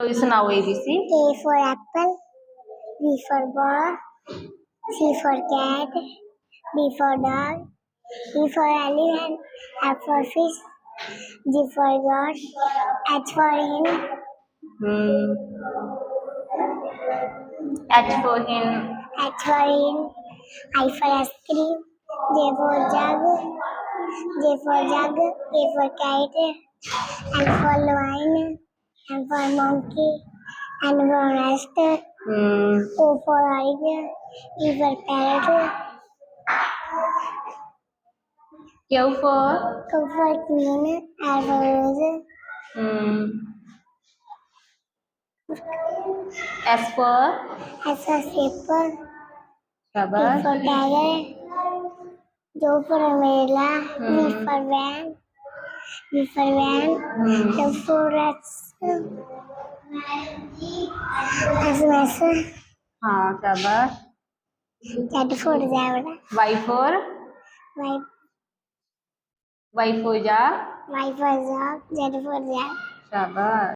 Is now ABC. A for apple, B for ball, C for cat, D for dog, E for elephant, F for fish, G for god, H for hen, Hmm. H for hen. H for hen, I for ice cream, J for jug, A for kite, L for lion, M for monkey, N for nest, Hmm. O for orange, E for parrot, Q for. Q for queen, R for rose, Hmm. S for. S for slipper, T Shabash. for tiger, U for umbrella, V Hmm. for van, Hmm. W for rats, S mess, हाँ शाबाश. Z for zebra, Y for. Y, Y for jar. Y for dog, Z for cat. शाबाश.